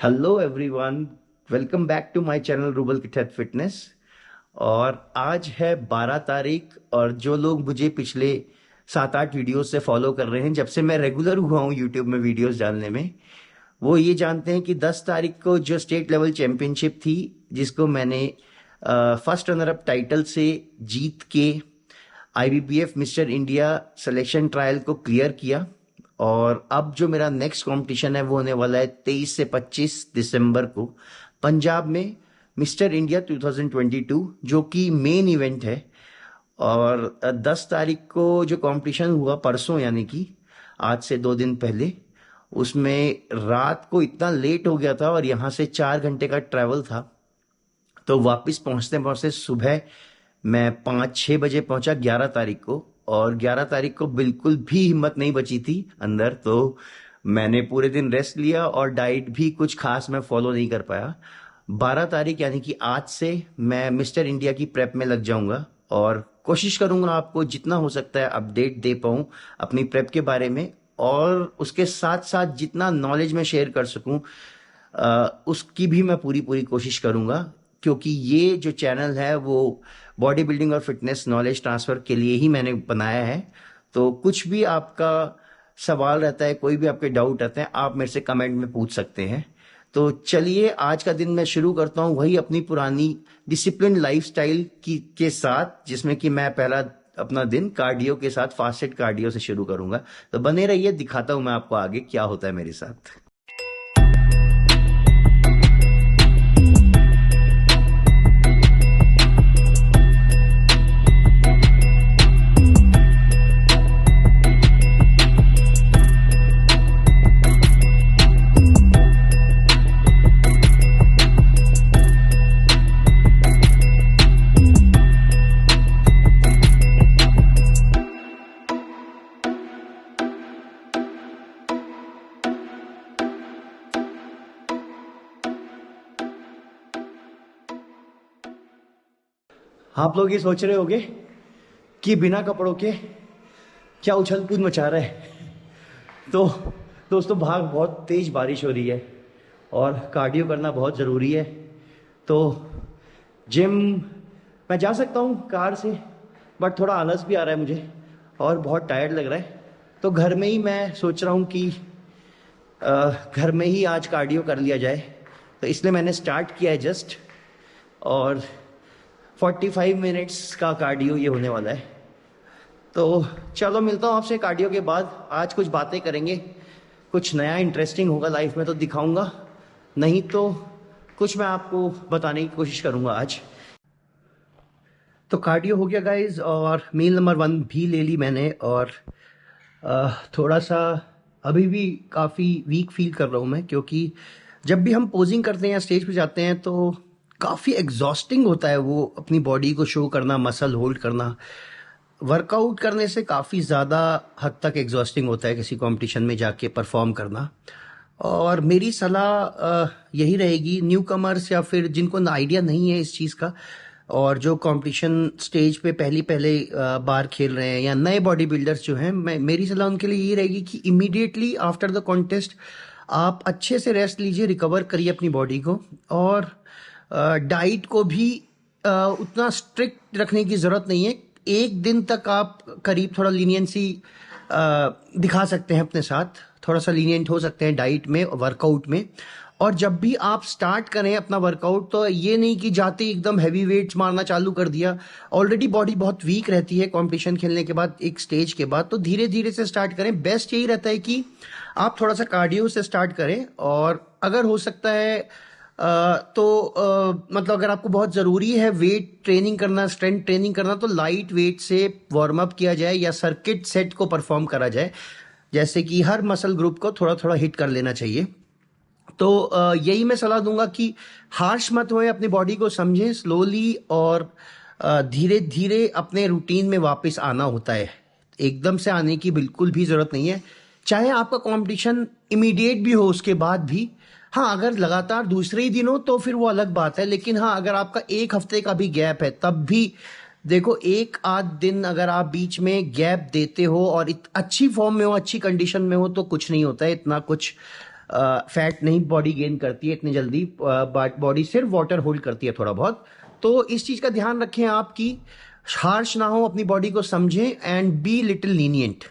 Hello everyone. Welcome back to my channel Rubal Kitheth fitness. और आज है 12 तारीख। और जो लोग मुझे पिछले 7-8 वीडियोस से फॉलो कर रहे हैं, जब से मैं रेगुलर हुआ हूँ यूट्यूब में वीडियोस डालने में, वो ये जानते हैं कि 10 तारीख को जो स्टेट लेवल चैंपियनशिप थी, जिसको मैंने फर्स्ट रनर अप टाइटल से जीत के आईबीबीएफ मिस्टर इंडिया सिलेक्शन ट्रायल को क्लियर किया। और अब जो मेरा नेक्स्ट कंपटीशन है वो होने वाला है 23 से 25 दिसंबर को पंजाब में, मिस्टर इंडिया 2022, जो कि मेन इवेंट है। और 10 तारीख को जो कंपटीशन हुआ परसों, यानी कि आज से 2 दिन पहले, उसमें रात को इतना लेट हो गया था और यहाँ से 4 घंटे का ट्रैवल था। तो वापस पहुंचते पहुंचते सुबह मैं 5-6 बजे पहुंचा 11 तारीख को। और 11 तारीख को बिल्कुल भी हिम्मत नहीं बची थी अंदर, तो मैंने पूरे दिन रेस्ट लिया और डाइट भी कुछ खास मैं फॉलो नहीं कर पाया। 12 तारीख यानी कि आज से मैं मिस्टर इंडिया की प्रेप में लग जाऊंगा और कोशिश करूंगा आपको जितना हो सकता है अपडेट दे पाऊं अपनी प्रेप के बारे में। और उसके साथ साथ जितना नॉलेज मैं शेयर कर सकूं उसकी भी मैं पूरी पूरी कोशिश करूंगा, क्योंकि ये जो चैनल है वो बॉडी बिल्डिंग और फिटनेस नॉलेज ट्रांसफर के लिए ही मैंने बनाया है। तो कुछ भी आपका सवाल रहता है, कोई भी आपके डाउट रहते हैं, आप मेरे से कमेंट में पूछ सकते हैं। तो चलिए आज का दिन मैं शुरू करता हूँ वही अपनी पुरानी डिसिप्लिन लाइफस्टाइल की के साथ, जिसमें कि मैं पहला अपना दिन कार्डियो के साथ, फास्टेड कार्डियो से शुरू करूंगा। तो बने रहिए, दिखाता हूं मैं आपको आगे क्या होता है मेरे साथ। आप लोग ये सोच रहे होंगे कि बिना कपड़ों के क्या उछल कूद मचा रहा है। तो दोस्तों, बाहर बहुत तेज बारिश हो रही है और कार्डियो करना बहुत ज़रूरी है। तो जिम मैं जा सकता हूँ कार से, बट थोड़ा आलस भी आ रहा है मुझे और बहुत टायर्ड लग रहा है। तो घर में ही मैं सोच रहा हूँ कि घर में ही आज कार्डियो कर लिया जाए। तो इसलिए मैंने स्टार्ट किया है जस्ट। और 45 मिनट्स का कार्डियो ये होने वाला है। तो चलो मिलता हूँ आपसे कार्डियो के बाद। आज कुछ बातें करेंगे, कुछ नया इंटरेस्टिंग होगा लाइफ में तो दिखाऊंगा, नहीं तो कुछ मैं आपको बताने की कोशिश करूंगा आज। तो कार्डियो हो गया गाइज, और मील नंबर 1 भी ले ली मैंने। और थोड़ा सा अभी भी काफ़ी वीक फील कर रहा हूँ मैं, क्योंकि जब भी हम पोजिंग करते हैं या स्टेज पे जाते हैं तो काफ़ी एग्जॉस्टिंग होता है वो अपनी बॉडी को शो करना, मसल होल्ड करना। वर्कआउट करने से काफ़ी ज़्यादा हद तक एग्जॉस्टिंग होता है किसी कंपटीशन में जाके परफॉर्म करना। और मेरी सलाह यही रहेगी न्यू कमर्स या फिर जिनको आइडिया नहीं है इस चीज़ का, और जो कंपटीशन स्टेज पे पहली पहले बार खेल रहे हैं, या नए बॉडी बिल्डर्स जो हैं, मेरी सलाह उनके लिए ये रहेगी कि इमीडिएटली आफ्टर द कॉन्टेस्ट आप अच्छे से रेस्ट लीजिए, रिकवर करिए अपनी बॉडी को। और डाइट को भी उतना स्ट्रिक्ट रखने की ज़रूरत नहीं है। एक दिन तक आप करीब थोड़ा लीनियंसी दिखा सकते हैं अपने साथ, थोड़ा सा लीनियंट हो सकते हैं डाइट में, वर्कआउट में। और जब भी आप स्टार्ट करें अपना वर्कआउट, तो ये नहीं कि जाते ही एकदम हैवी वेट्स मारना चालू कर दिया। ऑलरेडी बॉडी बहुत वीक रहती है कंपटीशन खेलने के बाद, एक स्टेज के बाद। तो धीरे धीरे से स्टार्ट करें। बेस्ट यही रहता है कि आप थोड़ा सा कार्डियो से स्टार्ट करें। और अगर हो सकता है मतलब अगर आपको बहुत ज़रूरी है वेट ट्रेनिंग करना, स्ट्रेंथ ट्रेनिंग करना, तो लाइट वेट से वार्म अप किया जाए या सर्किट सेट को परफॉर्म करा जाए, जैसे कि हर मसल ग्रुप को थोड़ा थोड़ा हिट कर लेना चाहिए। तो यही मैं सलाह दूंगा कि हार्श मत होए, अपनी बॉडी को समझें स्लोली, और धीरे धीरे अपने रूटीन में वापस आना होता है। एकदम से आने की बिल्कुल भी ज़रूरत नहीं है, चाहे आपका कंपटीशन इमीडिएट भी हो उसके बाद भी। हाँ, अगर लगातार दूसरे ही दिन हो तो फिर वो अलग बात है, लेकिन हाँ, अगर आपका 1 हफ्ते का भी गैप है तब भी देखो, एक आध दिन अगर आप बीच में गैप देते हो और अच्छी फॉर्म में हो, अच्छी कंडीशन में हो, तो कुछ नहीं होता है इतना कुछ। फैट नहीं बॉडी गेन करती है इतनी जल्दी, बट बॉडी सिर्फ वाटर होल्ड करती है थोड़ा बहुत। तो इस चीज का ध्यान रखें आप कि हार्श ना हो, अपनी बॉडी को समझें एंड बी लिटिल लीनियंट।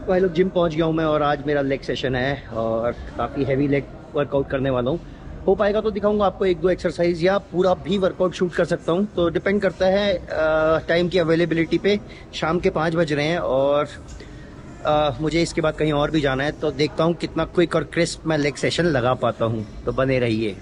भाई लोग जिम पहुंच गया हूं मैं और आज मेरा लेग सेशन है और काफ़ी हैवी लेग वर्कआउट करने वाला हूं। हो पाएगा तो दिखाऊंगा आपको एक दो एक्सरसाइज, या पूरा भी वर्कआउट शूट कर सकता हूं, तो डिपेंड करता है टाइम की अवेलेबिलिटी पे। शाम के 5 बज रहे हैं और मुझे इसके बाद कहीं और भी जाना है, तो देखता हूँ कितना क्विक और क्रिस्प मैं लेग सेशन लगा पाता हूँ। तो बने रहिए।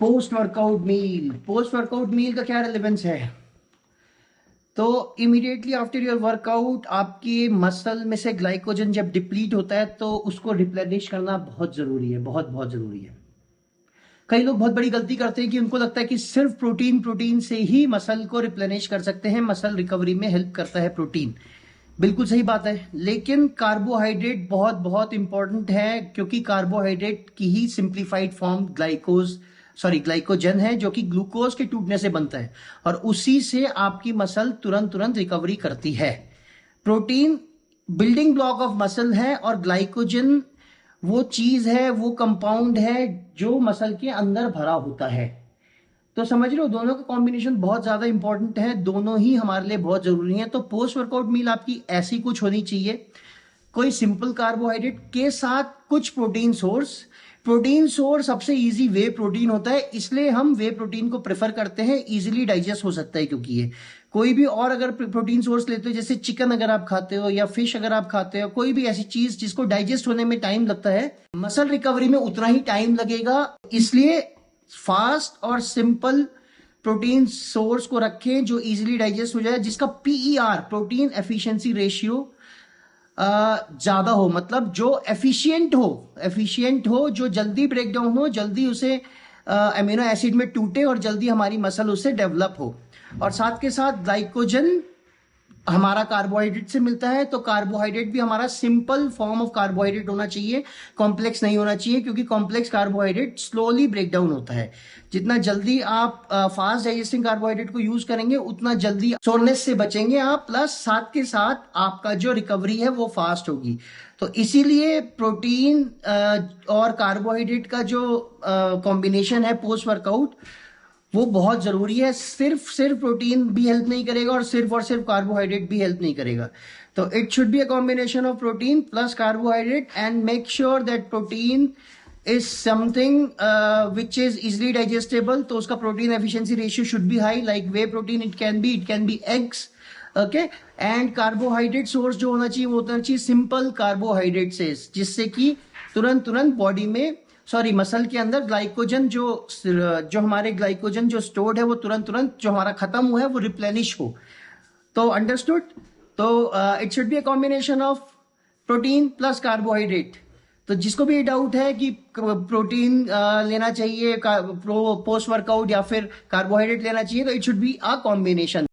पोस्ट वर्कआउट मील का क्या रिलेवेंस है? तो इमीडिएटली आफ्टर योर वर्कआउट आपके मसल में से ग्लाइकोजन जब डिप्लीट होता है तो उसको रिप्लेनिश करना बहुत जरूरी है, बहुत बहुत जरूरी है। कई लोग बहुत बड़ी गलती करते हैं कि उनको लगता है कि सिर्फ प्रोटीन से ही मसल को रिप्लेनिश कर सकते हैं, मसल रिकवरी में हेल्प करता है प्रोटीन। बिल्कुल सही बात है, लेकिन कार्बोहाइड्रेट बहुत बहुत इंपॉर्टेंट है, क्योंकि कार्बोहाइड्रेट की ही सिंप्लीफाइड फॉर्म ग्लाइकोजन है, जो कि ग्लूकोज के टूटने से बनता है और उसी से आपकी मसल तुरंत तुरंत रिकवरी करती है। Protein building block of muscle है और ग्लाइकोजन वो चीज है, वो कंपाउंड है जो मसल के अंदर भरा होता है। तो समझ रहे हो, दोनों का कॉम्बिनेशन बहुत ज्यादा इंपॉर्टेंट है, दोनों ही हमारे लिए बहुत जरूरी है। तो पोस्ट वर्कआउट मील आपकी ऐसी कुछ होनी चाहिए, कोई सिंपल कार्बोहाइड्रेट के साथ कुछ प्रोटीन सोर्स। प्रोटीन सोर्स सबसे इजी वे प्रोटीन होता है, इसलिए हम वे प्रोटीन को प्रेफर करते हैं, इजीली डाइजेस्ट हो सकता है। क्योंकि ये कोई भी और अगर प्रोटीन सोर्स लेते हो, जैसे चिकन अगर आप खाते हो या फिश अगर आप खाते हो, कोई भी ऐसी चीज जिसको डाइजेस्ट होने में टाइम लगता है, मसल रिकवरी में उतना ही टाइम लगेगा। इसलिए फास्ट और सिंपल प्रोटीन सोर्स को रखें जो इजीली डाइजेस्ट हो जाए, जिसका पीईआर, प्रोटीन एफिशिएंसी रेशियो, ज्यादा हो, मतलब जो एफिशिएंट हो, जो जल्दी ब्रेक डाउन हो, जल्दी उसे अमीनो एसिड में टूटे और जल्दी हमारी मसल उससे डेवलप हो। और साथ के साथ ग्लाइकोजन हमारा कार्बोहाइड्रेट से मिलता है, तो कार्बोहाइड्रेट भी हमारा सिंपल फॉर्म ऑफ कार्बोहाइड्रेट होना चाहिए, कॉम्प्लेक्स नहीं होना चाहिए, क्योंकि complex carbohydrate slowly break down होता है। जितना जल्दी आप फास्ट डाइजेस्टिंग कार्बोहाइड्रेट को यूज करेंगे, उतना जल्दी सोरनेस से बचेंगे आप, प्लस साथ के साथ आपका जो रिकवरी है वो फास्ट होगी। तो इसीलिए प्रोटीन और कार्बोहाइड्रेट का जो कॉम्बिनेशन है पोस्ट वर्कआउट, वो बहुत जरूरी है। सिर्फ प्रोटीन भी हेल्प नहीं करेगा और सिर्फ कार्बोहाइड्रेट भी हेल्प नहीं करेगा। तो it should be a combination of protein plus carbohydrate, and make sure that protein is something which is easily digestible. तो उसका protein efficiency ratio should be high, like way protein it can be eggs, okay. And carbohydrate source जो होना चाहिए वो होना चाहिए simple carbohydrate से, जिससे कि तुरंत बॉडी में, सॉरी मसल के अंदर ग्लाइकोजन जो हमारे ग्लाइकोजन जो स्टोर्ड है वो तुरंत जो हमारा खत्म हुआ है वो रिप्लेनिश हो। तो अंडरस्टूड। तो it should be a combination of protein plus carbohydrate. तो जिसको भी डाउट है कि प्रोटीन लेना चाहिए पोस्ट वर्कआउट या फिर कार्बोहाइड्रेट लेना चाहिए, तो it should be a combination.